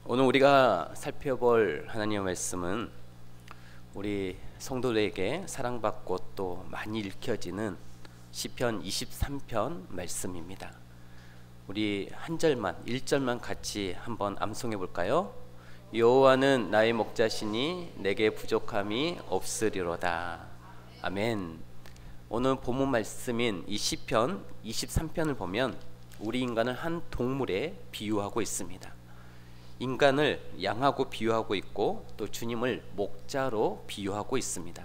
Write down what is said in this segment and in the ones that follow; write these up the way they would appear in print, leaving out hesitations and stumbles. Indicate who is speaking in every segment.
Speaker 1: 오늘 우리가 살펴볼 하나님의 말씀은 우리 성도들에게 사랑받고 또 많이 읽혀지는 시편 23편 말씀입니다. 우리 한 절만 1절만 같이 한번 암송해 볼까요? 여호와는 나의 목자시니 내게 부족함이 없으리로다. 아멘. 오늘 본문 말씀인 이 시편 23편을 보면 우리 인간을 한 동물에 비유하고 있습니다. 인간을 양하고 비유하고 있고 또 주님을 목자로 비유하고 있습니다.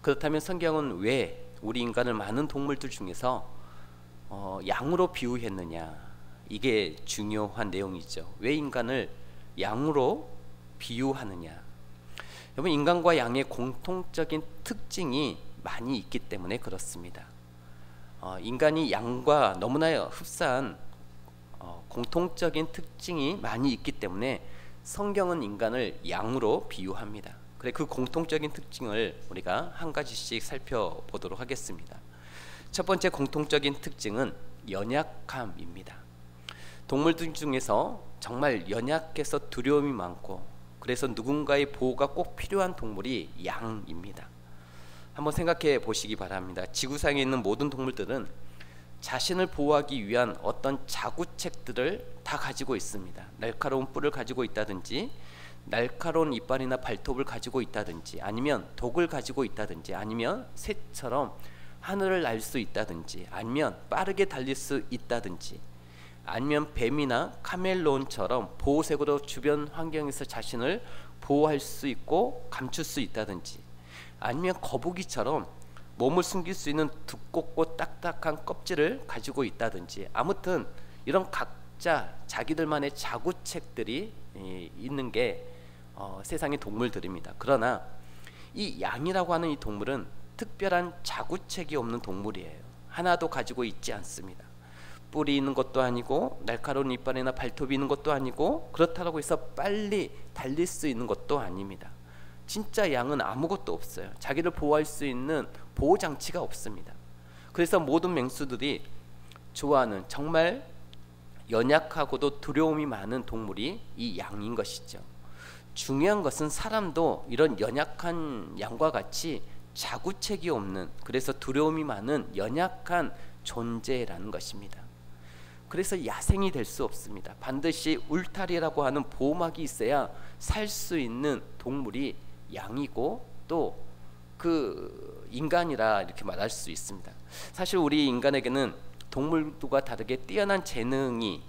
Speaker 1: 그렇다면 성경은 왜 우리 인간을 많은 동물들 중에서 양으로 비유했느냐? 이게 중요한 내용이죠. 왜 인간을 양으로 비유하느냐? 여러분, 인간과 양의 공통적인 특징이 많이 있기 때문에 그렇습니다. 인간이 양과 너무나 흡사한 공통적인 특징이 많이 있기 때문에 성경은 인간을 양으로 비유합니다. 그래, 그 공통적인 특징을 우리가 한 가지씩 살펴보도록 하겠습니다. 첫 번째 공통적인 특징은 연약함입니다. 동물들 중에서 정말 연약해서 두려움이 많고 그래서 누군가의 보호가 꼭 필요한 동물이 양입니다. 한번 생각해 보시기 바랍니다. 지구상에 있는 모든 동물들은 자신을 보호하기 위한 어떤 자구책들을 다 가지고 있습니다. 날카로운 뿔을 가지고 있다든지, 날카로운 이빨이나 발톱을 가지고 있다든지, 아니면 독을 가지고 있다든지, 아니면 새처럼 하늘을 날 수 있다든지, 아니면 빠르게 달릴 수 있다든지, 아니면 뱀이나 카멜론처럼 보호색으로 주변 환경에서 자신을 보호할 수 있고 감출 수 있다든지, 아니면 거북이처럼 몸을 숨길 수 있는 두껍고 딱딱한 껍질을 가지고 있다든지, 아무튼 이런 각자 자기들만의 자구책들이 있는 게 세상의 동물들입니다. 그러나 이 양이라고 하는 이 동물은 특별한 자구책이 없는 동물이에요. 하나도 가지고 있지 않습니다. 뿔이 있는 것도 아니고 날카로운 이빨이나 발톱이 있는 것도 아니고 그렇다고 해서 빨리 달릴 수 있는 것도 아닙니다. 진짜 양은 아무것도 없어요. 자기를 보호할 수 있는 보호장치가 없습니다. 그래서 모든 맹수들이 좋아하는 정말 연약하고도 두려움이 많은 동물이 이 양인 것이죠. 중요한 것은 사람도 이런 연약한 양과 같이 자구책이 없는, 그래서 두려움이 많은 연약한 존재라는 것입니다. 그래서 야생이 될 수 없습니다. 반드시 울타리라고 하는 보호막이 있어야 살 수 있는 동물이 양이고 또 그 인간이라 이렇게 말할 수 있습니다. 사실 우리 인간에게는 동물들과 다르게 뛰어난 지능이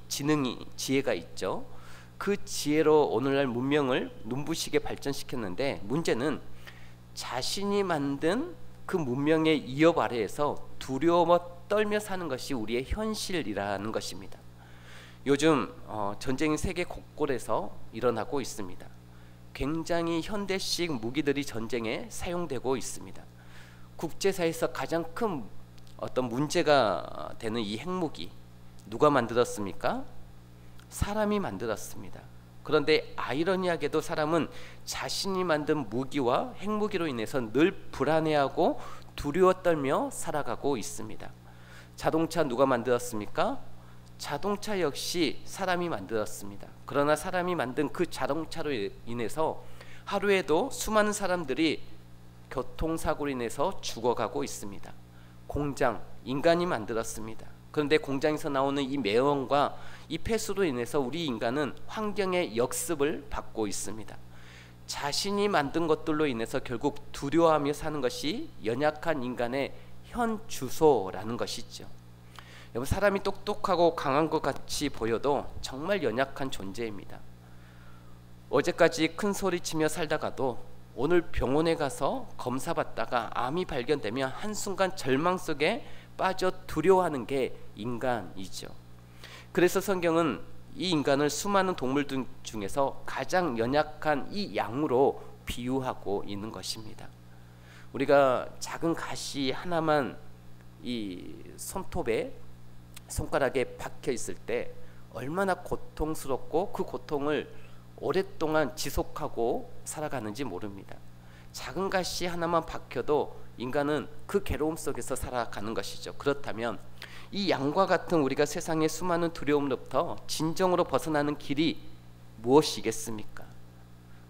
Speaker 1: 지혜가 있죠. 그 지혜로 오늘날 문명을 눈부시게 발전시켰는데, 문제는 자신이 만든 그 문명의 위협 아래에서 두려워 떨며 사는 것이 우리의 현실이라는 것입니다. 요즘 전쟁이 세계 곳곳에서 일어나고 있습니다. 굉장히 현대식 무기들이 전쟁에 사용되고 있습니다. 국제사회에서 가장 큰 어떤 문제가 되는 이 핵무기, 누가 만들었습니까? 사람이 만들었습니다. 그런데 아이러니하게도 사람은 자신이 만든 무기와 핵무기로 인해서 늘 불안해하고 두려워 떨며 살아가고 있습니다. 자동차 누가 만들었습니까? 자동차 역시 사람이 만들었습니다. 그러나 사람이 만든 그 자동차로 인해서 하루에도 수많은 사람들이 교통사고로 인해서 죽어가고 있습니다. 공장, 인간이 만들었습니다. 그런데 공장에서 나오는 이 매연과 이 폐수로 인해서 우리 인간은 환경의 역습을 받고 있습니다. 자신이 만든 것들로 인해서 결국 두려워하며 사는 것이 연약한 인간의 현 주소라는 것이죠. 여러분, 사람이 똑똑하고 강한 것 같이 보여도 정말 연약한 존재입니다. 어제까지 큰 소리치며 살다가도 오늘 병원에 가서 검사받다가 암이 발견되면 한순간 절망 속에 빠져 두려워하는 게 인간이죠. 그래서 성경은 이 인간을 수많은 동물들 중에서 가장 연약한 이 양으로 비유하고 있는 것입니다. 우리가 작은 가시 하나만 이 손가락에 박혀 있을 때 얼마나 고통스럽고 그 고통을 오랫동안 지속하고 살아가는지 모릅니다. 작은 가시 하나만 박혀도 인간은 그 괴로움 속에서 살아가는 것이죠. 그렇다면 이 양과 같은 우리가 세상의 수많은 두려움으로부터 진정으로 벗어나는 길이 무엇이겠습니까?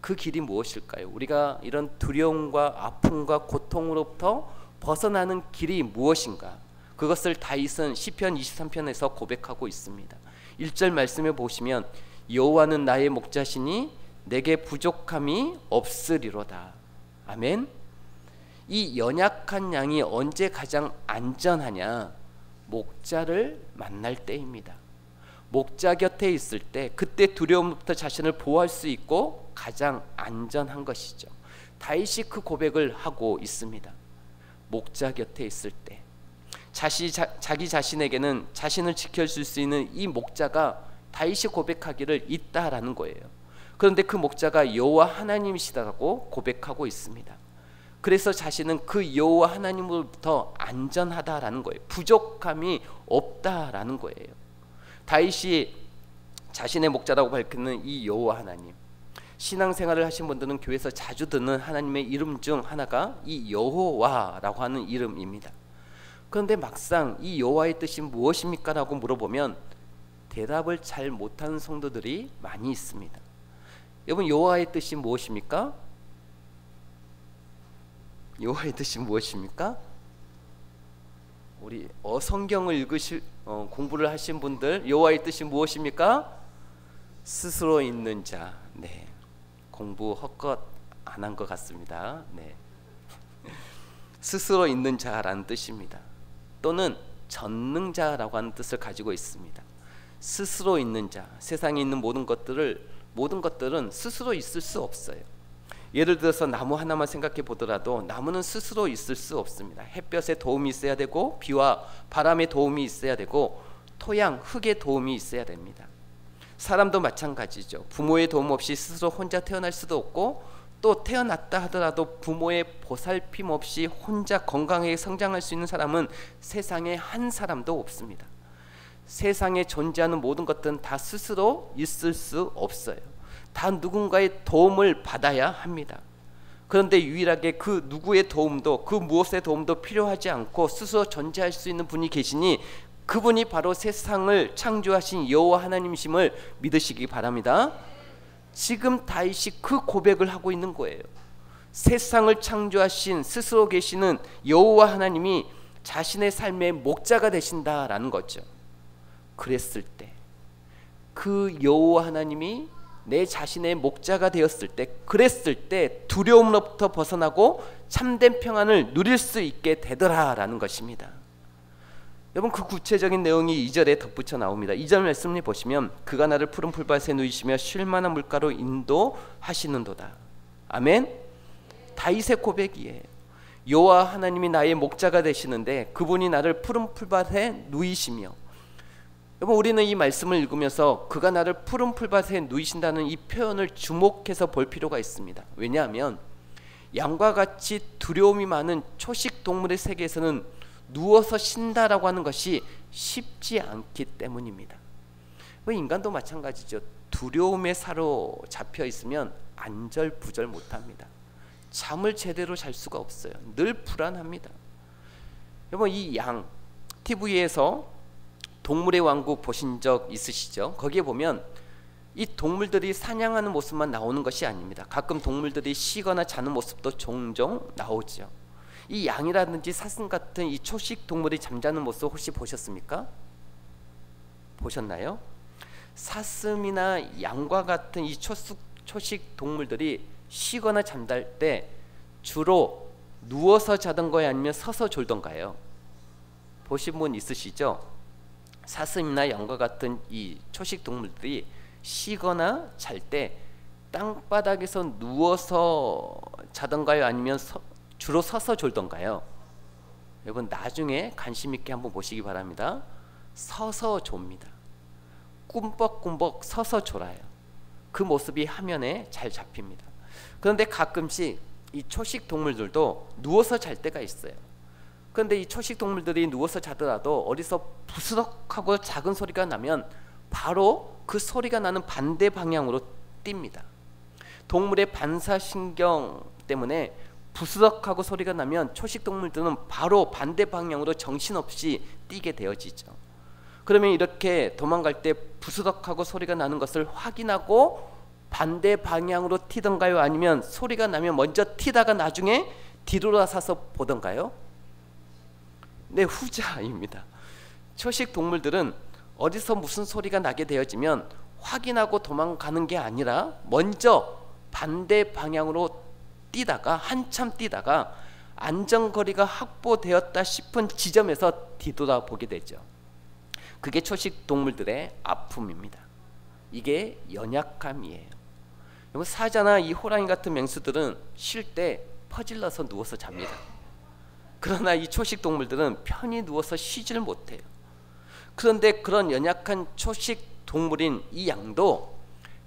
Speaker 1: 그 길이 무엇일까요? 우리가 이런 두려움과 아픔과 고통으로부터 벗어나는 길이 무엇인가? 그것을 다윗은 시편 23편에서 고백하고 있습니다. 1절 말씀에 보시면 여호와는 나의 목자시니 내게 부족함이 없으리로다. 아멘. 이 연약한 양이 언제 가장 안전하냐? 목자를 만날 때입니다. 목자 곁에 있을 때 그때 두려움부터 자신을 보호할 수 있고 가장 안전한 것이죠. 다윗이 그 고백을 하고 있습니다. 목자 곁에 있을 때 자기 자신에게는 자신을 지켜줄 수 있는 이 목자가 다윗이 고백하기를 있다라는 거예요. 그런데 그 목자가 여호와 하나님이시다고 고백하고 있습니다. 그래서 자신은 그 여호와 하나님으로부터 안전하다라는 거예요. 부족함이 없다라는 거예요. 다윗이 자신의 목자라고 밝히는 이 여호와 하나님, 신앙생활을 하신 분들은 교회에서 자주 듣는 하나님의 이름 중 하나가 이 여호와라고 하는 이름입니다. 그런데 막상 이 여호와의 뜻이 무엇입니까? 라고 물어보면 대답을 잘 못하는 성도들이 많이 있습니다. 여러분, 여호와의 뜻이 무엇입니까? 여호와의 뜻이 무엇입니까? 우리 성경을 공부를 하신 분들, 여호와의 뜻이 무엇입니까? 스스로 있는 자. 네, 공부 헛것 안 한 것 같습니다. 네, 스스로 있는 자라는 뜻입니다. 또는 전능자라고 하는 뜻을 가지고 있습니다. 스스로 있는 자, 세상에 있는 모든 것들은 스스로 있을 수 없어요. 예를 들어서 나무 하나만 생각해 보더라도 나무는 스스로 있을 수 없습니다. 햇볕에 도움이 있어야 되고 비와 바람의 도움이 있어야 되고 토양, 흙의 도움이 있어야 됩니다. 사람도 마찬가지죠. 부모의 도움 없이 스스로 혼자 태어날 수도 없고, 또 태어났다 하더라도 부모의 보살핌 없이 혼자 건강하게 성장할 수 있는 사람은 세상에 한 사람도 없습니다. 세상에 존재하는 모든 것들은 다 스스로 있을 수 없어요. 다 누군가의 도움을 받아야 합니다. 그런데 유일하게 그 누구의 도움도, 그 무엇의 도움도 필요하지 않고 스스로 존재할 수 있는 분이 계시니 그분이 바로 세상을 창조하신 여호와 하나님이심을 믿으시기 바랍니다. 지금 다윗이 그 고백을 하고 있는 거예요. 세상을 창조하신 스스로 계시는 여호와 하나님이 자신의 삶의 목자가 되신다라는 거죠. 그랬을 때, 그 여호와 하나님이 내 자신의 목자가 되었을 때, 그랬을 때 두려움으로부터 벗어나고 참된 평안을 누릴 수 있게 되더라라는 것입니다. 여러분, 그 구체적인 내용이 2절에 덧붙여 나옵니다. 2절 말씀을 보시면 그가 나를 푸른 풀밭에 누이시며 쉴만한 물가로 인도하시는도다. 아멘. 다윗의 고백이에요. 여호와 하나님이 나의 목자가 되시는데 그분이 나를 푸른 풀밭에 누이시며, 여러분, 우리는 이 말씀을 읽으면서 그가 나를 푸른 풀밭에 누이신다는 이 표현을 주목해서 볼 필요가 있습니다. 왜냐하면 양과 같이 두려움이 많은 초식 동물의 세계에서는 누워서 쉰다라고 하는 것이 쉽지 않기 때문입니다. 인간도 마찬가지죠. 두려움에 사로잡혀 있으면 안절부절 못합니다. 잠을 제대로 잘 수가 없어요. 늘 불안합니다. 여러분, 이 양, TV에서 동물의 왕국 보신 적 있으시죠? 거기에 보면 이 동물들이 사냥하는 모습만 나오는 것이 아닙니다. 가끔 동물들이 쉬거나 자는 모습도 종종 나오죠. 이 양이라든지 사슴 같은 이 초식 동물이 잠자는 모습 혹시 보셨습니까? 보셨나요? 사슴이나 양과 같은 이 초식 동물들이 쉬거나 잠잘 때 주로 누워서 자던가요, 아니면 서서 졸던가요? 보신 분 있으시죠? 사슴이나 양과 같은 이 초식 동물들이 쉬거나 잘 때 땅바닥에서 누워서 자던가요, 아니면 주로 서서 졸던가요? 여러분, 나중에 관심 있게 한번 보시기 바랍니다. 서서 졸니다. 꿈벅꿈벅 서서 졸아요. 그 모습이 화면에 잘 잡힙니다. 그런데 가끔씩 이 초식 동물들도 누워서 잘 때가 있어요. 그런데 이 초식 동물들이 누워서 자더라도 어디서 부스럭하고 작은 소리가 나면 바로 그 소리가 나는 반대 방향으로 뜁니다. 동물의 반사신경 때문에 부스럭하고 소리가 나면 초식 동물들은 바로 반대 방향으로 정신없이 뛰게 되어지죠. 그러면 이렇게 도망갈 때 부스럭하고 소리가 나는 것을 확인하고 반대 방향으로 튀던가요? 아니면 소리가 나면 먼저 튀다가 나중에 뒤돌아서서 보던가요? 네, 후자입니다. 초식 동물들은 어디서 무슨 소리가 나게 되어지면 확인하고 도망가는 게 아니라 먼저 반대 방향으로 뛰다가 한참 뛰다가 안전거리가 확보되었다 싶은 지점에서 뒤돌아보게 되죠. 그게 초식 동물들의 아픔입니다. 이게 연약함이에요. 사자나 이 호랑이 같은 맹수들은 쉴 때 퍼질러서 누워서 잡니다. 그러나 이 초식 동물들은 편히 누워서 쉬지를 못해요. 그런데 그런 연약한 초식 동물인 이 양도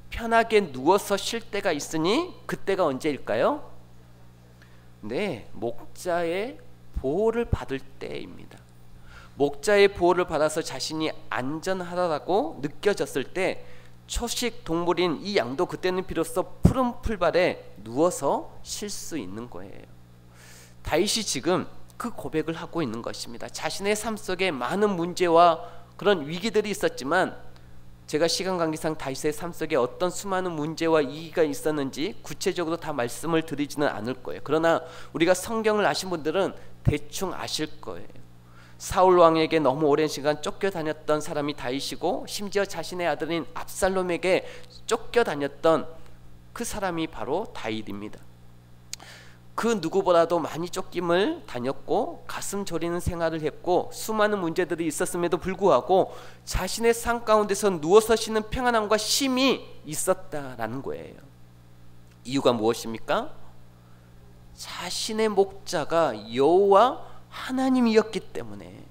Speaker 1: 편하게 누워서 쉴 때가 있으니 그때가 언제일까요? 네, 목자의 보호를 받을 때입니다. 목자의 보호를 받아서 자신이 안전하다고 느껴졌을 때 초식 동물인 이 양도 그때는 비로소 푸른 풀밭에 누워서 쉴 수 있는 거예요. 다윗이 지금 그 고백을 하고 있는 것입니다. 자신의 삶 속에 많은 문제와 그런 위기들이 있었지만 제가 시간 관계상 다윗의 삶 속에 어떤 수많은 문제와 위기가 있었는지 구체적으로 다 말씀을 드리지는 않을 거예요. 그러나 우리가 성경을 아신 분들은 대충 아실 거예요. 사울 왕에게 너무 오랜 시간 쫓겨다녔던 사람이 다윗이고 심지어 자신의 아들인 압살롬에게 쫓겨다녔던 그 사람이 바로 다윗입니다. 그 누구보다도 많이 쫓김을 다녔고 가슴 졸이는 생활을 했고 수많은 문제들이 있었음에도 불구하고 자신의 삶 가운데서 누워서 쉬는 평안함과 쉼이 있었다라는 거예요. 이유가 무엇입니까? 자신의 목자가 여호와 하나님이었기 때문에.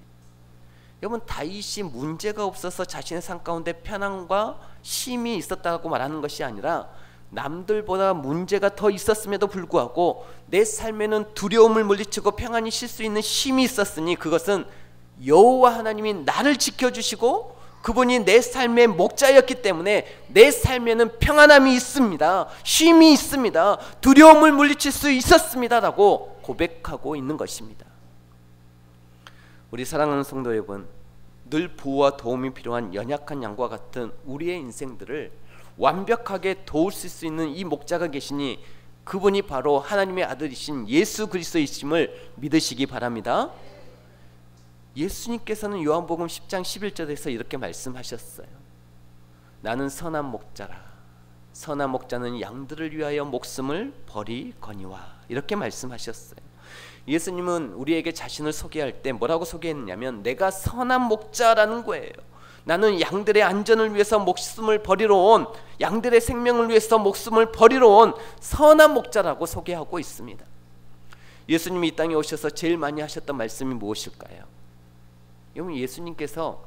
Speaker 1: 여러분, 다윗이 문제가 없어서 자신의 삶 가운데 편안과 쉼이 있었다고 말하는 것이 아니라 남들보다 문제가 더 있었음에도 불구하고 내 삶에는 두려움을 물리치고 평안히 쉴 수 있는 쉼이 있었으니 그것은 여호와 하나님이 나를 지켜주시고 그분이 내 삶의 목자였기 때문에 내 삶에는 평안함이 있습니다. 쉼이 있습니다. 두려움을 물리칠 수 있었습니다 라고 고백하고 있는 것입니다. 우리 사랑하는 성도 여러분, 늘 보호와 도움이 필요한 연약한 양과 같은 우리의 인생들을 완벽하게 도우실 수 있는 이 목자가 계시니 그분이 바로 하나님의 아들이신 예수 그리스도이심을 믿으시기 바랍니다. 예수님께서는 요한복음 10장 11절에서 이렇게 말씀하셨어요. 나는 선한 목자라. 선한 목자는 양들을 위하여 목숨을 버리거니와. 이렇게 말씀하셨어요. 예수님은 우리에게 자신을 소개할 때 뭐라고 소개했냐면 내가 선한 목자라는 거예요. 나는 양들의 안전을 위해서 목숨을 버리러 온, 양들의 생명을 위해서 목숨을 버리러 온 선한 목자라고 소개하고 있습니다. 예수님이 이 땅에 오셔서 제일 많이 하셨던 말씀이 무엇일까요? 여러분, 예수님께서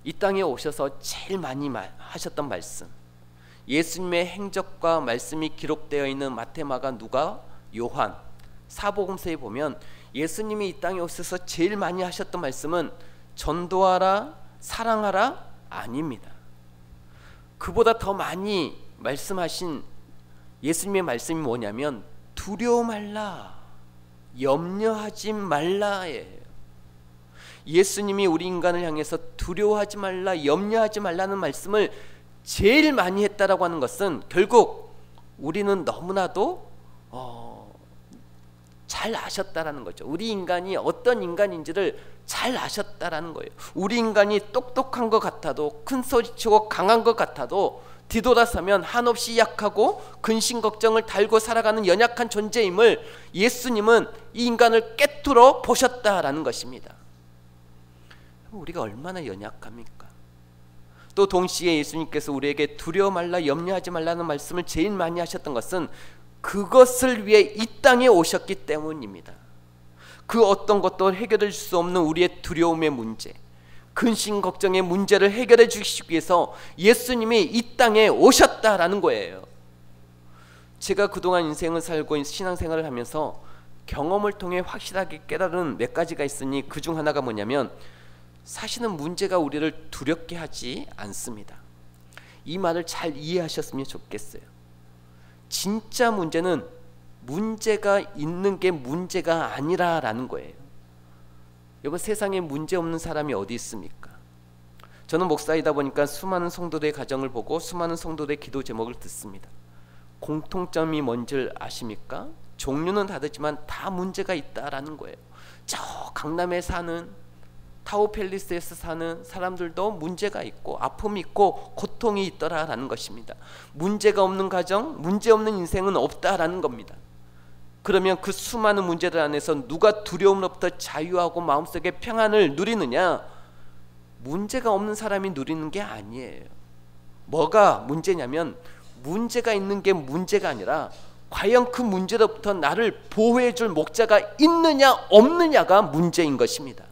Speaker 1: 이 땅에 오셔서 제일 많이 하셨던 말씀, 예수님의 행적과 말씀이 기록되어 있는 마태, 마가, 누가, 요한 사복음서에 보면 예수님이 이 땅에 오셔서 제일 많이 하셨던 말씀은 전도하라, 사랑하라 아닙니다. 그보다 더 많이 말씀하신 예수님의 말씀이 뭐냐면 두려워 말라, 염려하지 말라예요. 예수님이 우리 인간을 향해서 두려워하지 말라, 염려하지 말라는 말씀을 제일 많이 했다라고 하는 것은 결국 우리는 너무나도 잘 아셨다라는 거죠. 우리 인간이 어떤 인간인지를 잘 아셨다라는 거예요. 우리 인간이 똑똑한 것 같아도, 큰 소리치고 강한 것 같아도 뒤돌아서면 한없이 약하고 근심 걱정을 달고 살아가는 연약한 존재임을 예수님은 이 인간을 꿰뚫어 보셨다라는 것입니다. 우리가 얼마나 연약합니까? 또 동시에 예수님께서 우리에게 두려워 말라, 염려하지 말라는 말씀을 제일 많이 하셨던 것은 그것을 위해 이 땅에 오셨기 때문입니다. 그 어떤 것도 해결해 줄 수 없는 우리의 두려움의 문제, 근심 걱정의 문제를 해결해 주시기 위해서 예수님이 이 땅에 오셨다라는 거예요. 제가 그동안 인생을 살고 신앙생활을 하면서 경험을 통해 확실하게 깨달은 몇 가지가 있으니 그 중 하나가 뭐냐면 사실은 문제가 우리를 두렵게 하지 않습니다. 이 말을 잘 이해하셨으면 좋겠어요. 진짜 문제는 문제가 있는 게 문제가 아니라라는 거예요. 여러분, 세상에 문제 없는 사람이 어디 있습니까? 저는 목사이다 보니까 수많은 성도들의 가정을 보고 수많은 성도들의 기도 제목을 듣습니다. 공통점이 뭔지 아십니까? 종류는 다르지만 다 문제가 있다라는 거예요. 저 강남에 사는, 타우팰리스에서 사는 사람들도 문제가 있고 아픔이 있고 고통이 있더라라는 것입니다. 문제가 없는 가정, 문제 없는 인생은 없다라는 겁니다. 그러면 그 수많은 문제들 안에서 누가 두려움으로부터 자유하고 마음속에 평안을 누리느냐? 문제가 없는 사람이 누리는 게 아니에요. 뭐가 문제냐면, 문제가 있는 게 문제가 아니라 과연 그 문제로부터 나를 보호해 줄 목자가 있느냐 없느냐가 문제인 것입니다.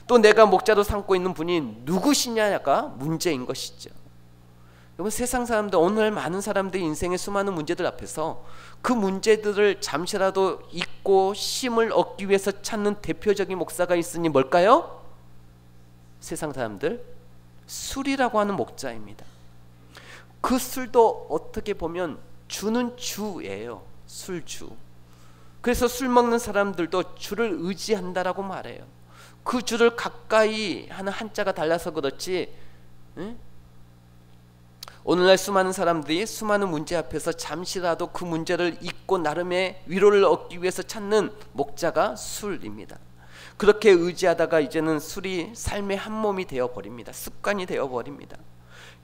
Speaker 1: 또 내가 목자로 삼고 있는 분이 누구시냐가 문제인 것이죠. 여러분, 세상 사람들, 오늘 많은 사람들이 인생의 수많은 문제들 앞에서 그 문제들을 잠시라도 잊고 쉼을 얻기 위해서 찾는 대표적인 목사가 있으니 뭘까요? 세상 사람들, 술이라고 하는 목자입니다. 그 술도 어떻게 보면 주는 주예요. 술주. 그래서 술 먹는 사람들도 주를 의지한다라고 말해요. 그 주를 가까이 하는 한자가 달라서 그렇지, 응? 오늘날 수많은 사람들이 수많은 문제 앞에서 잠시라도 그 문제를 잊고 나름의 위로를 얻기 위해서 찾는 목자가 술입니다. 그렇게 의지하다가 이제는 술이 삶의 한 몸이 되어버립니다. 습관이 되어버립니다.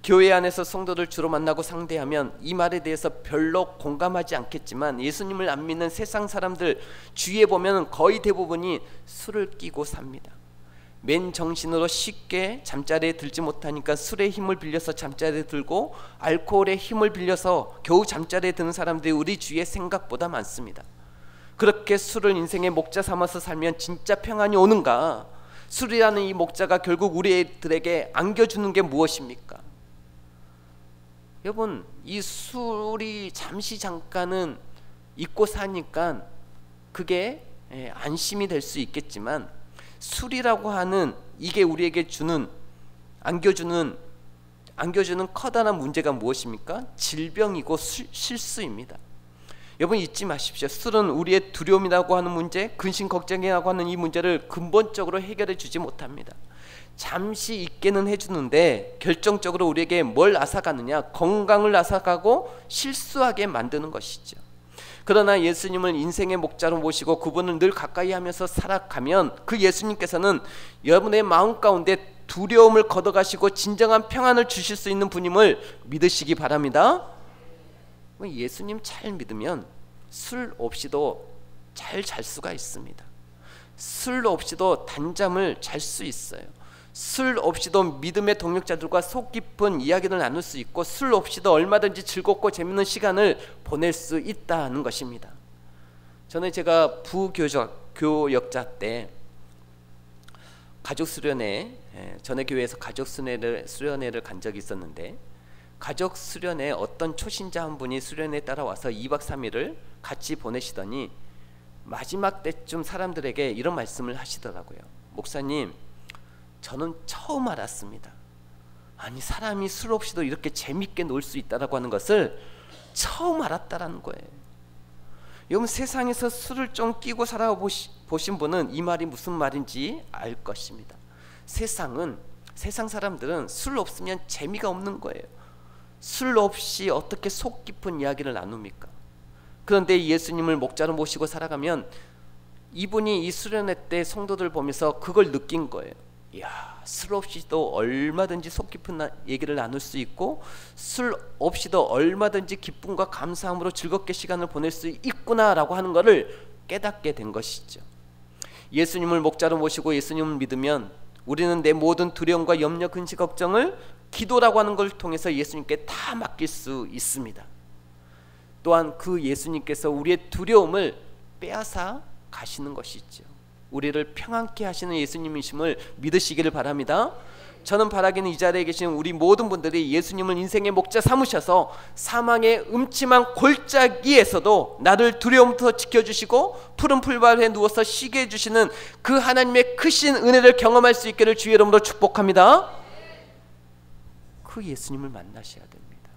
Speaker 1: 교회 안에서 성도들 주로 만나고 상대하면 이 말에 대해서 별로 공감하지 않겠지만, 예수님을 안 믿는 세상 사람들 주위에 보면 거의 대부분이 술을 끼고 삽니다. 맨 정신으로 쉽게 잠자리에 들지 못하니까 술의 힘을 빌려서 잠자리에 들고, 알코올의 힘을 빌려서 겨우 잠자리에 드는 사람들이 우리 주위에 생각보다 많습니다. 그렇게 술을 인생의 목자 삼아서 살면 진짜 평안이 오는가? 술이라는 이 목자가 결국 우리들에게 안겨주는 게 무엇입니까? 여러분, 이 술이 잠깐은 잊고 사니까 그게 안심이 될 수 있겠지만, 술이라고 하는 이게 우리에게 안겨주는 커다란 문제가 무엇입니까? 질병이고 실수입니다. 여러분, 잊지 마십시오. 술은 우리의 두려움이라고 하는 문제, 근심 걱정이라고 하는 이 문제를 근본적으로 해결해 주지 못합니다. 잠시 있게는 해주는데 결정적으로 우리에게 뭘 앗아가느냐? 건강을 앗아가고 실수하게 만드는 것이죠. 그러나 예수님을 인생의 목자로 모시고 그분을 늘 가까이 하면서 살아가면 그 예수님께서는 여러분의 마음 가운데 두려움을 걷어가시고 진정한 평안을 주실 수 있는 분임을 믿으시기 바랍니다. 예수님 잘 믿으면 술 없이도 잘 잘 수가 있습니다. 술 없이도 단잠을 잘 수 있어요. 술 없이도 믿음의 동역자들과 속 깊은 이야기를 나눌 수 있고, 술 없이도 얼마든지 즐겁고 재밌는 시간을 보낼 수 있다는 것입니다. 저는 제가 부교역자 때 가족 수련회, 전에 교회에서 가족 수련회를 간 적이 있었는데, 가족 수련회 어떤 초신자 한 분이 수련회에 따라와서 2박 3일을 같이 보내시더니 마지막 때쯤 사람들에게 이런 말씀을 하시더라고요. 목사님, 저는 처음 알았습니다. 아니, 사람이 술 없이도 이렇게 재밌게 놀 수 있다라고 하는 것을 처음 알았다라는 거예요. 여러분, 세상에서 술을 좀 끼고 살아보신 분은 이 말이 무슨 말인지 알 것입니다. 세상 사람들은 술 없으면 재미가 없는 거예요. 술 없이 어떻게 속 깊은 이야기를 나눕니까? 그런데 예수님을 목자로 모시고 살아가면 이분이 이 수련회 때 성도들 보면서 그걸 느낀 거예요. 이야, 술 없이도 얼마든지 속 깊은 얘기를 나눌 수 있고, 술 없이도 얼마든지 기쁨과 감사함으로 즐겁게 시간을 보낼 수 있구나라고 하는 것을 깨닫게 된 것이죠. 예수님을 목자로 모시고 예수님을 믿으면 우리는 내 모든 두려움과 염려, 근심, 걱정을 기도라고 하는 걸 통해서 예수님께 다 맡길 수 있습니다. 또한 그 예수님께서 우리의 두려움을 빼앗아 가시는 것이죠. 우리를 평안케 하시는 예수님이심을 믿으시기를 바랍니다. 저는 바라기는 이 자리에 계신 우리 모든 분들이 예수님을 인생의 목자 삼으셔서 사망의 음침한 골짜기에서도 나를 두려움부터 지켜주시고 푸른 풀밭에 누워서 쉬게 해주시는 그 하나님의 크신 은혜를 경험할 수 있기를 주의 이름으로 축복합니다. 그 예수님을 만나셔야 됩니다.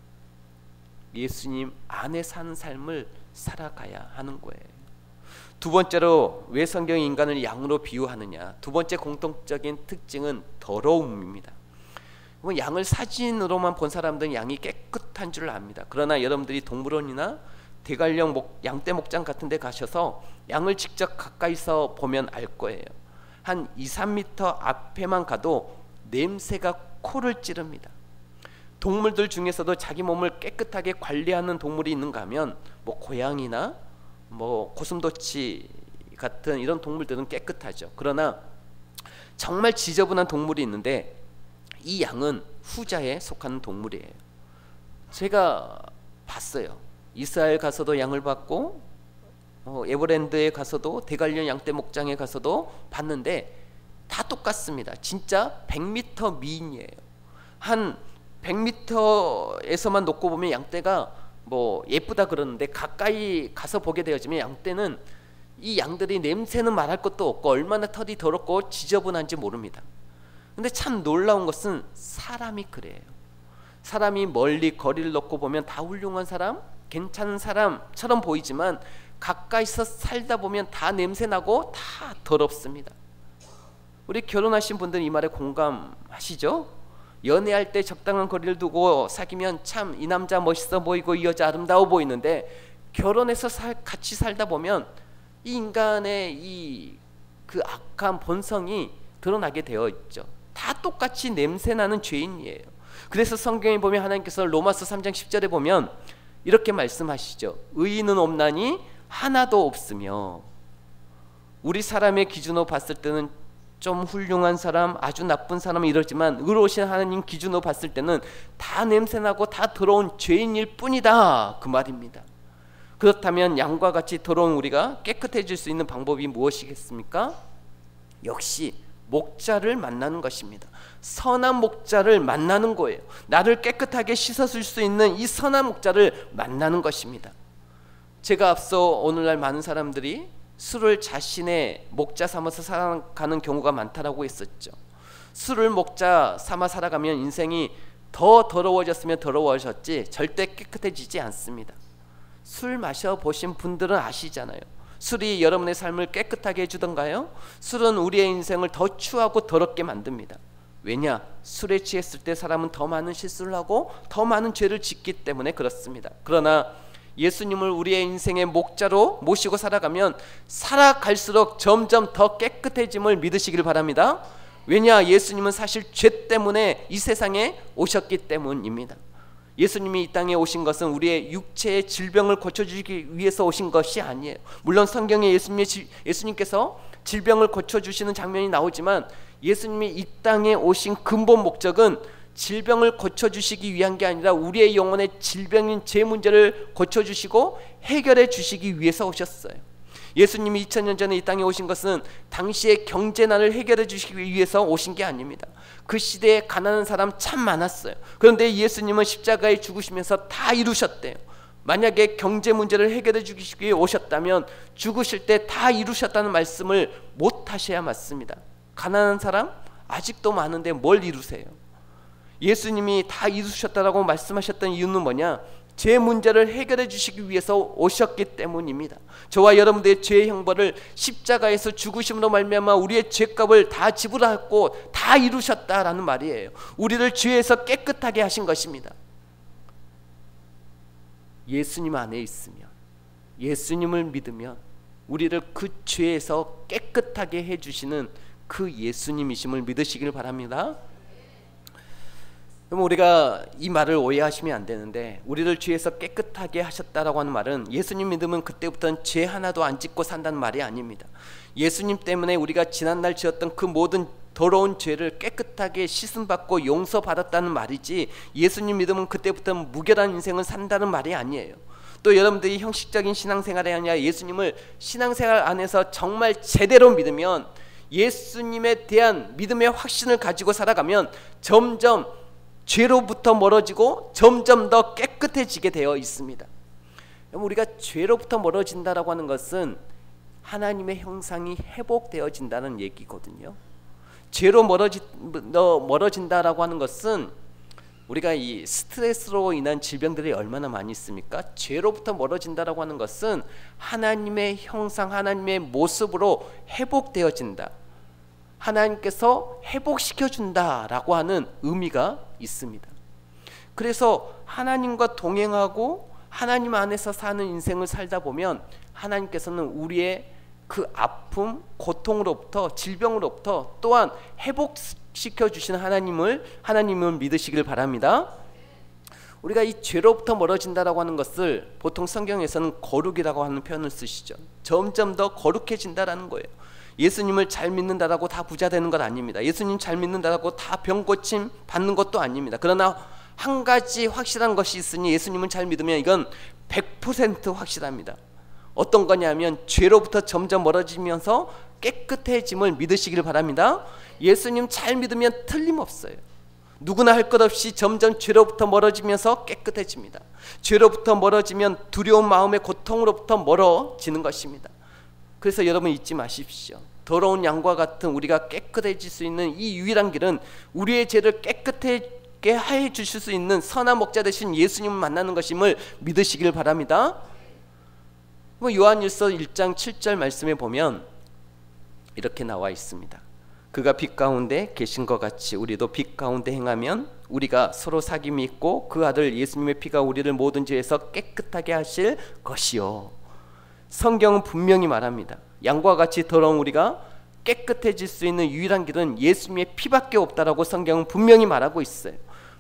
Speaker 1: 예수님 안에 사는 삶을 살아가야 하는 거예요. 두 번째로 왜 성경이 인간을 양으로 비유하느냐? 두 번째 공통적인 특징은 더러움입니다. 양을 사진으로만 본 사람들은 양이 깨끗한 줄 압니다. 그러나 여러분들이 동물원이나 대관령 양떼 목장 같은 데 가셔서 양을 직접 가까이서 보면 알 거예요. 한 2, 3m 앞에만 가도 냄새가 코를 찌릅니다. 동물들 중에서도 자기 몸을 깨끗하게 관리하는 동물이 있는가 하면 고양이나 고슴도치 같은 이런 동물들은 깨끗하죠. 그러나 정말 지저분한 동물이 있는데 이 양은 후자에 속하는 동물이에요. 제가 봤어요. 이스라엘 가서도 양을 봤고 에버랜드에 가서도 대관령 양떼 목장에 가서도 봤는데 다 똑같습니다. 진짜 100m 미인이에요. 한 100m에서만 놓고 보면 양떼가 예쁘다 그러는데 가까이 가서 보게 되어지면 양떼는 이 양들이 냄새는 말할 것도 없고 얼마나 털이 더럽고 지저분한지 모릅니다. 근데 참 놀라운 것은 사람이 그래요. 사람이 멀리 거리를 놓고 보면 다 훌륭한 사람, 괜찮은 사람처럼 보이지만 가까이서 살다 보면 다 냄새나고 다 더럽습니다. 우리 결혼하신 분들은 이 말에 공감하시죠? 연애할 때 적당한 거리를 두고 사귀면 참 이 남자 멋있어 보이고 이 여자 아름다워 보이는데 결혼해서 같이 살다 보면 이 인간의 그 악한 본성이 드러나게 되어 있죠. 다 똑같이 냄새나는 죄인이에요. 그래서 성경에 보면 하나님께서 로마서 3장 10절에 보면 이렇게 말씀하시죠. 의인은 없나니 하나도 없으며. 우리 사람의 기준으로 봤을 때는 좀 훌륭한 사람, 아주 나쁜 사람은 이러지만 의로우신 하나님 기준으로 봤을 때는 다 냄새나고 다 더러운 죄인일 뿐이다, 그 말입니다. 그렇다면 양과 같이 더러운 우리가 깨끗해질 수 있는 방법이 무엇이겠습니까? 역시 목자를 만나는 것입니다. 선한 목자를 만나는 거예요. 나를 깨끗하게 씻어줄 수 있는 이 선한 목자를 만나는 것입니다. 제가 앞서 오늘날 많은 사람들이 술을 자신의 목자 삼아서 살아가는 경우가 많다라고 했었죠. 술을 목자 삼아 살아가면 인생이 더 더러워졌으면 더러워졌지 절대 깨끗해지지 않습니다. 술 마셔보신 분들은 아시잖아요. 술이 여러분의 삶을 깨끗하게 해주던가요? 술은 우리의 인생을 더 추하고 더럽게 만듭니다. 왜냐? 술에 취했을 때 사람은 더 많은 실수를 하고 더 많은 죄를 짓기 때문에 그렇습니다. 그러나 예수님을 우리의 인생의 목자로 모시고 살아가면 살아갈수록 점점 더 깨끗해짐을 믿으시길 바랍니다. 왜냐? 예수님은 사실 죄 때문에 이 세상에 오셨기 때문입니다. 예수님이 이 땅에 오신 것은 우리의 육체의 질병을 고쳐주기 위해서 오신 것이 아니에요. 물론 성경에 예수님께서 질병을 고쳐주시는 장면이 나오지만 예수님이 이 땅에 오신 근본 목적은 질병을 고쳐주시기 위한 게 아니라 우리의 영혼의 질병인 죄 문제를 고쳐주시고 해결해 주시기 위해서 오셨어요. 예수님이 2000년 전에 이 땅에 오신 것은 당시의 경제난을 해결해 주시기 위해서 오신 게 아닙니다. 그 시대에 가난한 사람 참 많았어요. 그런데 예수님은 십자가에 죽으시면서 다 이루셨대요. 만약에 경제 문제를 해결해 주시기 위해 오셨다면 죽으실 때 다 이루셨다는 말씀을 못 하셔야 맞습니다. 가난한 사람 아직도 많은데 뭘 이루세요? 예수님이 다 이루셨다라고 말씀하셨던 이유는 뭐냐? 죄 문제를 해결해 주시기 위해서 오셨기 때문입니다. 저와 여러분들의 죄의 형벌을 십자가에서 죽으심으로 말미암아 우리의 죄값을 다 지불하고 다 이루셨다라는 말이에요. 우리를 죄에서 깨끗하게 하신 것입니다. 예수님 안에 있으면, 예수님을 믿으면 우리를 그 죄에서 깨끗하게 해주시는 그 예수님이심을 믿으시길 바랍니다. 그럼 우리가 이 말을 오해하시면 안 되는데, 우리를 죄에서 깨끗하게 하셨다라고 하는 말은 예수님 믿으면 그때부터는 죄 하나도 안 짓고 산다는 말이 아닙니다. 예수님 때문에 우리가 지난날 지었던 그 모든 더러운 죄를 깨끗하게 씻음받고 용서받았다는 말이지, 예수님 믿으면 그때부터는 무결한 인생을 산다는 말이 아니에요. 또 여러분들이 형식적인 신앙생활이 아니라 예수님을 신앙생활 안에서 정말 제대로 믿으면, 예수님에 대한 믿음의 확신을 가지고 살아가면 점점 죄로부터 멀어지고 점점 더 깨끗해지게 되어 있습니다. 우리가 죄로부터 멀어진다라고 하는 것은 하나님의 형상이 회복되어진다는 얘기거든요. 죄로 멀어진다라고 하는 것은, 우리가 이 스트레스로 인한 질병들이 얼마나 많이 있습니까? 죄로부터 멀어진다라고 하는 것은 하나님의 형상, 하나님의 모습으로 회복되어진다. 하나님께서 회복시켜 준다라고 하는 의미가 있습니다. 그래서 하나님과 동행하고 하나님 안에서 사는 인생을 살다 보면 하나님께서는 우리의 그 아픔, 고통으로부터, 질병으로부터 또한 회복시켜 주시는 하나님을 믿으시길 바랍니다. 우리가 이 죄로부터 멀어진다라고 하는 것을 보통 성경에서는 거룩이라고 하는 표현을 쓰시죠. 점점 더 거룩해진다라는 거예요. 예수님을 잘 믿는다라고 다 부자 되는 것 아닙니다. 예수님 잘 믿는다라고 다 병고침 받는 것도 아닙니다. 그러나 한 가지 확실한 것이 있으니 예수님을 잘 믿으면 이건 100% 확실합니다. 어떤 거냐면 죄로부터 점점 멀어지면서 깨끗해짐을 믿으시길 바랍니다. 예수님 잘 믿으면 틀림없어요. 누구나 할 것 없이 점점 죄로부터 멀어지면서 깨끗해집니다. 죄로부터 멀어지면 두려운 마음의 고통으로부터 멀어지는 것입니다. 그래서 여러분 잊지 마십시오. 더러운 양과 같은 우리가 깨끗해질 수 있는 이 유일한 길은 우리의 죄를 깨끗하게 해 주실 수 있는 선한 목자 되신 예수님을 만나는 것임을 믿으시길 바랍니다. 요한일서 1장 7절 말씀에 보면 이렇게 나와 있습니다. 그가 빛 가운데 계신 것 같이 우리도 빛 가운데 행하면 우리가 서로 사귐이 있고 그 아들 예수님의 피가 우리를 모든 죄에서 깨끗하게 하실 것이요. 성경은 분명히 말합니다. 양과 같이 더러운 우리가 깨끗해질 수 있는 유일한 길은 예수님의 피밖에 없다라고 성경은 분명히 말하고 있어요.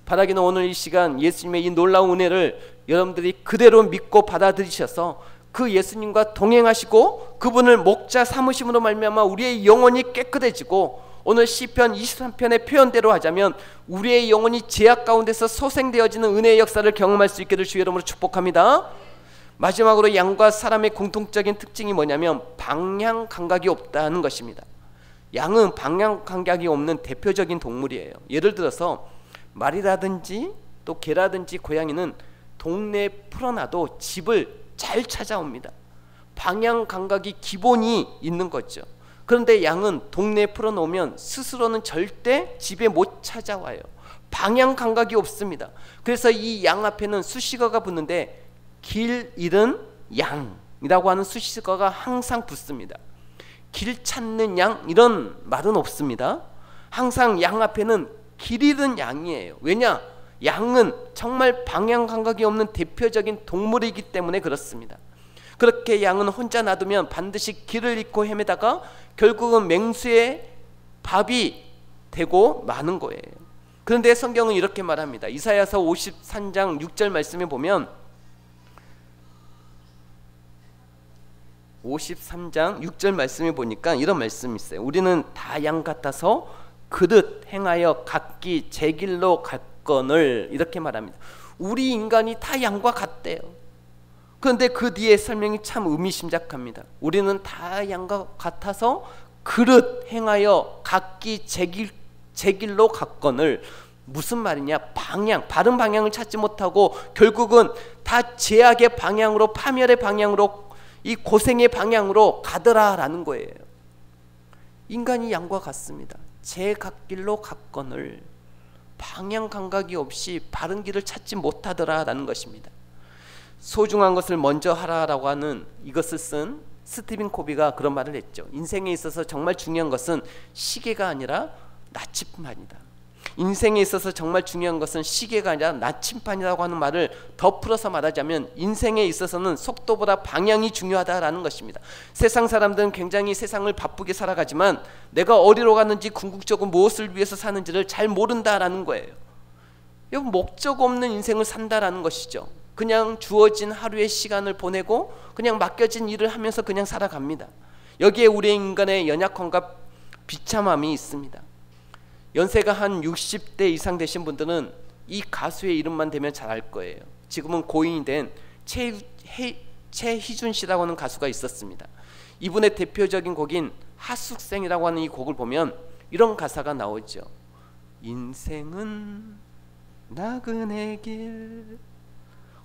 Speaker 1: 바라기는 오늘 이 시간 예수님의 이 놀라운 은혜를 여러분들이 그대로 믿고 받아들이셔서 그 예수님과 동행하시고 그분을 목자 삼으심으로 말미암아 우리의 영혼이 깨끗해지고 오늘 시편 23편의 표현대로 하자면 우리의 영혼이 죄악 가운데서 소생되어지는 은혜의 역사를 경험할 수 있게 될 주의 이름으로 축복합니다. 마지막으로 양과 사람의 공통적인 특징이 뭐냐면 방향 감각이 없다는 것입니다. 양은 방향 감각이 없는 대표적인 동물이에요. 예를 들어서 말이라든지 또 개라든지 고양이는 동네에 풀어놔도 집을 잘 찾아옵니다. 방향 감각이 기본이 있는 거죠. 그런데 양은 동네에 풀어놓으면 스스로는 절대 집에 못 찾아와요. 방향 감각이 없습니다. 그래서 이 양 앞에는 수식어가 붙는데 길 잃은 양이라고 하는 수식어가 항상 붙습니다. 길 찾는 양 이런 말은 없습니다. 항상 양 앞에는 길 잃은 양이에요. 왜냐? 양은 정말 방향 감각이 없는 대표적인 동물이기 때문에 그렇습니다. 그렇게 양은 혼자 놔두면 반드시 길을 잃고 헤매다가 결국은 맹수의 밥이 되고 마는 거예요. 그런데 성경은 이렇게 말합니다. 이사야서 53장 6절 말씀에 보면 53장 6절 말씀에 보니까 이런 말씀이 있어요. 우리는 다 양 같아서 그릇 행하여 각기 제 길로 갔거늘 이렇게 말합니다. 우리 인간이 다 양과 같대요. 그런데 그 뒤에 설명이 참 의미심장합니다. 우리는 다 양과 같아서 그릇 행하여 각기 제 길로 갔거늘. 무슨 말이냐? 방향, 바른 방향을 찾지 못하고 결국은 다 죄악의 방향으로, 파멸의 방향으로, 이 고생의 방향으로 가더라라는 거예요. 인간이 양과 같습니다. 제 갓길로 갔거늘. 방향 감각이 없이 바른 길을 찾지 못하더라라는 것입니다. 소중한 것을 먼저 하라라고 하는 이것을 쓴 스티븐 코비가 그런 말을 했죠. 인생에 있어서 정말 중요한 것은 시계가 아니라 나침판이다. 인생에 있어서 정말 중요한 것은 시계가 아니라 나침판이라고 하는 말을 더 풀어서 말하자면 인생에 있어서는 속도보다 방향이 중요하다라는 것입니다. 세상 사람들은 굉장히 세상을 바쁘게 살아가지만 내가 어디로 가는지 궁극적으로 무엇을 위해서 사는지를 잘 모른다라는 거예요. 여러분, 목적 없는 인생을 산다라는 것이죠. 그냥 주어진 하루의 시간을 보내고 그냥 맡겨진 일을 하면서 그냥 살아갑니다. 여기에 우리 인간의 연약함과 비참함이 있습니다. 연세가 한 60대 이상 되신 분들은 이 가수의 이름만 대면 잘 알 거예요. 지금은 고인이 된 최희준 씨라고 하는 가수가 있었습니다. 이분의 대표적인 곡인 하숙생이라고 하는 이 곡을 보면 이런 가사가 나오죠. 인생은 나그네 길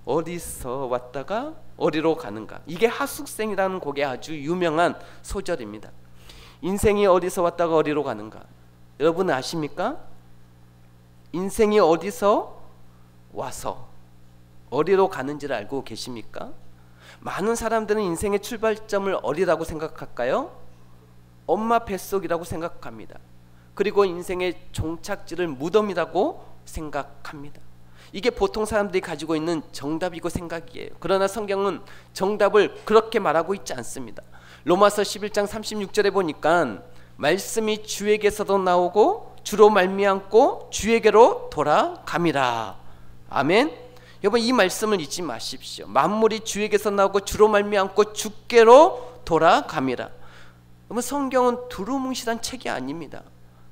Speaker 1: 어디서 왔다가 어디로 가는가. 이게 하숙생이라는 곡의 아주 유명한 소절입니다. 인생이 어디서 왔다가 어디로 가는가. 여러분 아십니까? 인생이 어디서 와서 어디로 가는지를 알고 계십니까? 많은 사람들은 인생의 출발점을 어디라고 생각할까요? 엄마 뱃속이라고 생각합니다. 그리고 인생의 종착지를 무덤이라고 생각합니다. 이게 보통 사람들이 가지고 있는 정답이고 생각이에요. 그러나 성경은 정답을 그렇게 말하고 있지 않습니다. 로마서 11장 36절에 보니까 말씀이 주에게서도 나오고 주로 말미암고 주에게로 돌아감이라. 아멘. 여러분, 이 말씀을 잊지 마십시오. 만물이 주에게서 나오고 주로 말미암고 주께로 돌아감이라. 여러분, 성경은 두루뭉실한 책이 아닙니다.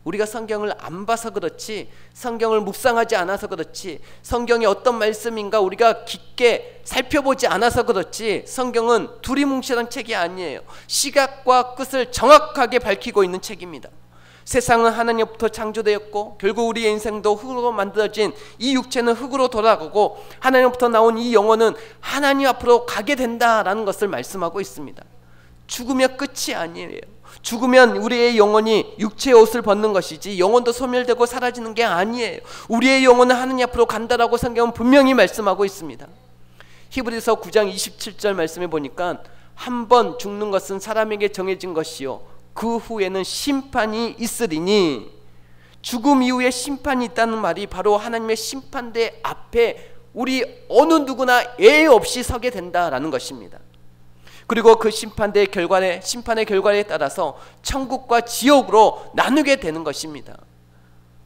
Speaker 1: 우리가 성경을 안 봐서 그렇지, 성경을 묵상하지 않아서 그렇지, 성경이 어떤 말씀인가 우리가 깊게 살펴보지 않아서 그렇지, 성경은 두리뭉실한 책이 아니에요. 시각과 끝을 정확하게 밝히고 있는 책입니다. 세상은 하나님부터 창조되었고 결국 우리의 인생도 흙으로 만들어진 이 육체는 흙으로 돌아가고 하나님부터 나온 이 영혼은 하나님 앞으로 가게 된다라는 것을 말씀하고 있습니다. 죽으면 끝이 아니에요. 죽으면 우리의 영혼이 육체의 옷을 벗는 것이지 영혼도 소멸되고 사라지는 게 아니에요. 우리의 영혼은 하나님 앞으로 간다라고 성경은 분명히 말씀하고 있습니다. 히브리서 9장 27절 말씀해 보니까 한 번 죽는 것은 사람에게 정해진 것이요 그 후에는 심판이 있으리니, 죽음 이후에 심판이 있다는 말이 바로 하나님의 심판대 앞에 우리 어느 누구나 예외 없이 서게 된다라는 것입니다. 그리고 그 심판의 결과에 따라서 천국과 지옥으로 나누게 되는 것입니다.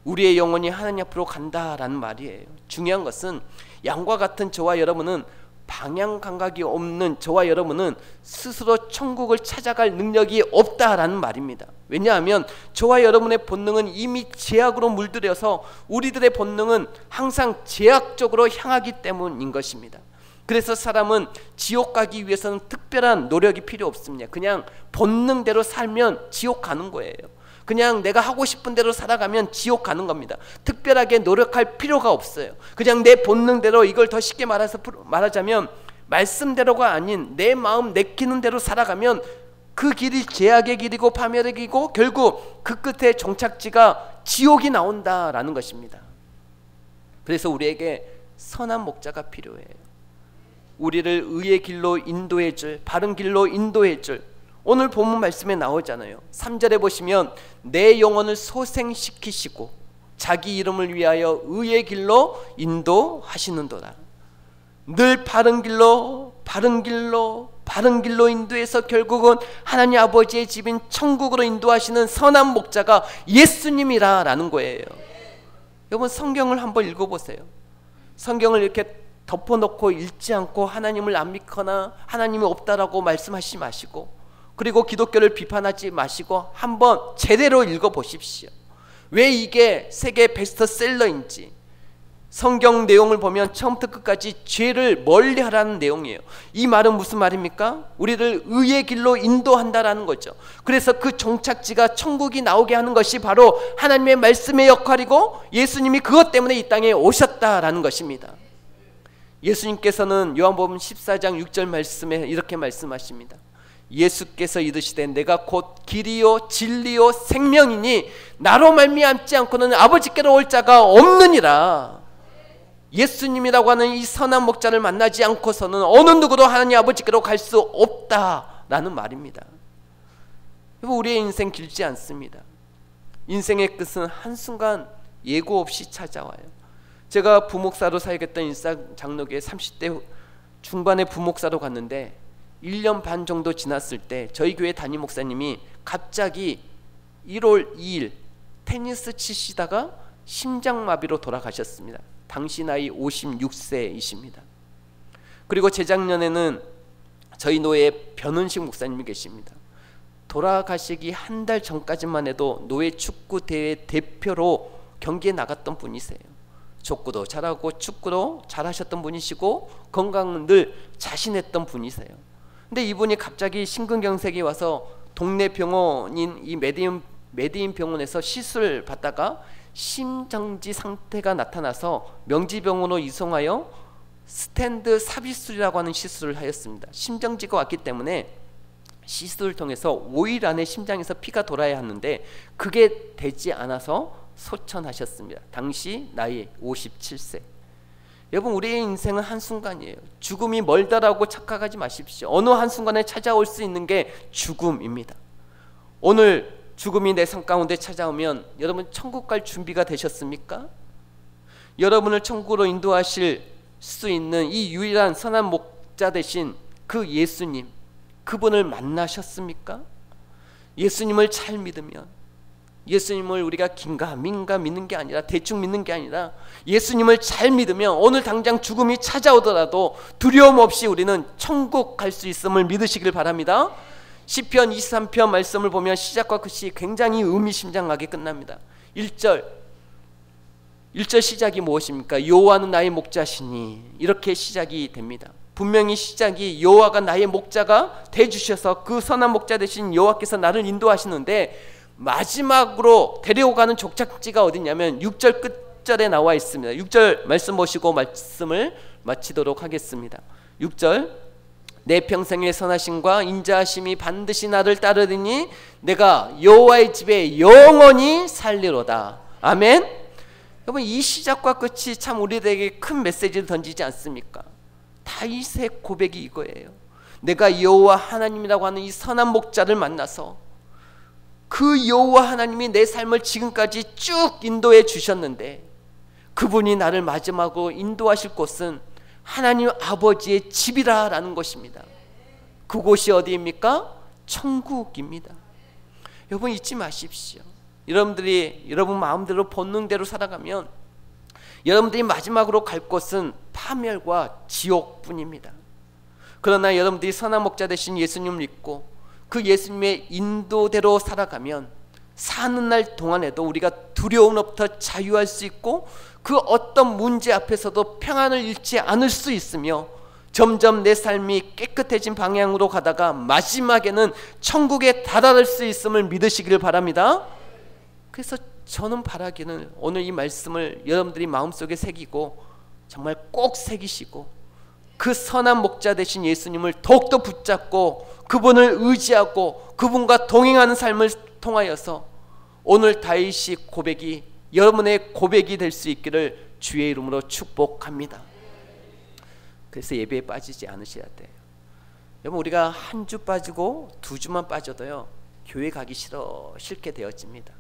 Speaker 1: 우리의 영혼이 하나님 앞으로 간다라는 말이에요. 중요한 것은 양과 같은 저와 여러분은 방향 감각이 없는 저와 여러분은 스스로 천국을 찾아갈 능력이 없다라는 말입니다. 왜냐하면 저와 여러분의 본능은 이미 죄악으로 물들여서 우리들의 본능은 항상 죄악적으로 향하기 때문인 것입니다. 그래서 사람은 지옥 가기 위해서는 특별한 노력이 필요 없습니다. 그냥 본능대로 살면 지옥 가는 거예요. 그냥 내가 하고 싶은 대로 살아가면 지옥 가는 겁니다. 특별하게 노력할 필요가 없어요. 그냥 내 본능대로, 이걸 더 쉽게 말하자면 말씀대로가 아닌 내 마음 내키는 대로 살아가면 그 길이 죄악의 길이고 파멸의 길이고 결국 그 끝에 종착지가 지옥이 나온다라는 것입니다. 그래서 우리에게 선한 목자가 필요해요. 우리를 의의 길로 인도해 줄, 바른 길로 인도해 줄, 오늘 본문 말씀에 나오잖아요. 3절에 보시면 내 영혼을 소생시키시고 자기 이름을 위하여 의의 길로 인도하시는도다. 늘 바른 길로 인도해서 결국은 하나님 아버지의 집인 천국으로 인도하시는 선한 목자가 예수님이라는 거예요. 여러분, 성경을 한번 읽어보세요. 성경을 이렇게 덮어놓고 읽지 않고 하나님을 안 믿거나 하나님이 없다라고 말씀하시지 마시고, 그리고 기독교를 비판하지 마시고 한번 제대로 읽어보십시오. 왜 이게 세계 베스트셀러인지. 성경 내용을 보면 처음부터 끝까지 죄를 멀리하라는 내용이에요. 이 말은 무슨 말입니까? 우리를 의의 길로 인도한다라는 거죠. 그래서 그 종착지가 천국이 나오게 하는 것이 바로 하나님의 말씀의 역할이고 예수님이 그것 때문에 이 땅에 오셨다라는 것입니다. 예수님께서는 요한복음 14장 6절 말씀에 이렇게 말씀하십니다. 예수께서 이르시되 내가 곧 길이요 진리요 생명이니 나로 말미암지 않고는 아버지께로 올 자가 없느니라. 예수님이라고 하는 이 선한 목자를 만나지 않고서는 어느 누구도 하나님 아버지께로 갈 수 없다라는 말입니다. 우리의 인생 길지 않습니다. 인생의 끝은 한순간 예고 없이 찾아와요. 제가 부목사로 사역했던 일산 장로교회 30대 중반의 부목사로 갔는데 1년 반 정도 지났을 때 저희 교회 담임 목사님이 갑자기 1월 2일 테니스 치시다가 심장마비로 돌아가셨습니다. 당시 나이 56세이십니다. 그리고 재작년에는 저희 노회에 변은식 목사님이 계십니다. 돌아가시기 한 달 전까지만 해도 노회 축구대회 대표로 경기에 나갔던 분이세요. 족구도 잘하고 축구도 잘하셨던 분이시고 건강은 늘 자신했던 분이세요. 근데 이분이 갑자기 심근경색이 와서 동네 병원인 이 메디인 병원에서 시술을 받다가 심정지 상태가 나타나서 명지병원으로 이송하여 스탠드 삽입술이라고 하는 시술을 하였습니다. 심정지가 왔기 때문에 시술을 통해서 5일 안에 심장에서 피가 돌아야 하는데 그게 되지 않아서 소천하셨습니다. 당시 나이 57세. 여러분, 우리의 인생은 한순간이에요. 죽음이 멀다라고 착각하지 마십시오. 어느 한순간에 찾아올 수 있는 게 죽음입니다. 오늘 죽음이 내 삶 가운데 찾아오면 여러분 천국 갈 준비가 되셨습니까? 여러분을 천국으로 인도하실 수 있는 이 유일한 선한 목자 되신 그 예수님, 그분을 만나셨습니까? 예수님을 잘 믿으면, 예수님을 우리가 긴가민가 믿는 게 아니라 대충 믿는 게 아니라 예수님을 잘 믿으면 오늘 당장 죽음이 찾아오더라도 두려움 없이 우리는 천국 갈 수 있음을 믿으시길 바랍니다. 시편 23편 말씀을 보면 시작과 끝이 굉장히 의미심장하게 끝납니다. 1절 시작이 무엇입니까? 여호와는 나의 목자시니, 이렇게 시작이 됩니다. 분명히 시작이 여호와가 나의 목자가 되주셔서 그 선한 목자 되신 여호와께서 나를 인도하시는데, 마지막으로 데려가는 족착지가 어디냐면 6절 끝절에 나와 있습니다. 6절 말씀 보시고 말씀을 마치도록 하겠습니다. 6절, 내 평생의 선하심과 인자하심이 반드시 나를 따르리니 내가 여호와의 집에 영원히 살리로다. 아멘. 여러분, 이 시작과 끝이 참 우리들에게 큰 메시지를 던지지 않습니까? 다윗의 고백이 이거예요. 내가 여호와 하나님이라고 하는 이 선한 목자를 만나서 그 여호와 하나님이 내 삶을 지금까지 쭉 인도해 주셨는데, 그분이 나를 마지막으로 인도하실 곳은 하나님 아버지의 집이라는 것입니다. 그곳이 어디입니까? 천국입니다. 여러분, 잊지 마십시오. 여러분들이 여러분 마음대로 본능대로 살아가면 여러분들이 마지막으로 갈 곳은 파멸과 지옥뿐입니다. 그러나 여러분들이 선한 목자 되신 예수님을 믿고 그 예수님의 인도대로 살아가면 사는 날 동안에도 우리가 두려움으로부터 자유할 수 있고 그 어떤 문제 앞에서도 평안을 잃지 않을 수 있으며, 점점 내 삶이 깨끗해진 방향으로 가다가 마지막에는 천국에 다다를 수 있음을 믿으시기를 바랍니다. 그래서 저는 바라기는 오늘 이 말씀을 여러분들이 마음속에 새기고 정말 꼭 새기시고 그 선한 목자 되신 예수님을 더욱더 붙잡고 그분을 의지하고 그분과 동행하는 삶을 통하여서 오늘 다윗의 고백이 여러분의 고백이 될 수 있기를 주의 이름으로 축복합니다. 그래서 예배에 빠지지 않으셔야 돼요. 여러분, 우리가 한 주 빠지고 2주만 빠져도요, 교회 가기 싫게 되어집니다.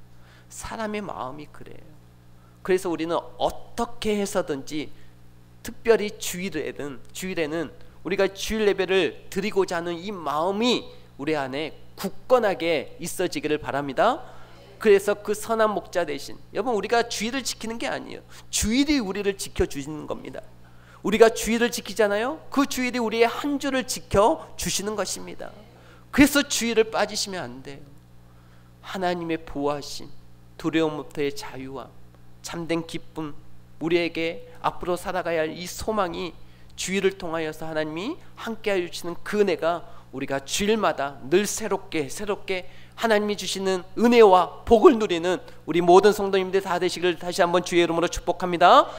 Speaker 1: 사람의 마음이 그래요. 그래서 우리는 어떻게 해서든지 특별히 주일에는 우리가 주일 예배를 드리고자 하는 이 마음이 우리 안에 굳건하게 있어지기를 바랍니다. 그래서 그 선한 목자 대신, 여러분, 우리가 주일을 지키는 게 아니에요. 주일이 우리를 지켜주시는 겁니다. 우리가 주일을 지키잖아요. 그 주일이 우리의 한 주를 지켜주시는 것입니다. 그래서 주일을 빠지시면 안 돼요. 하나님의 보호하심, 두려움부터의 자유와 참된 기쁨, 우리에게 앞으로 살아가야 할 이 소망이 주일을 통하여서 하나님이 함께하여 주시는 그 은혜가 우리가 주일마다 늘 새롭게 하나님이 주시는 은혜와 복을 누리는 우리 모든 성도님들 다 되시기를 다시 한번 주의 이름으로 축복합니다.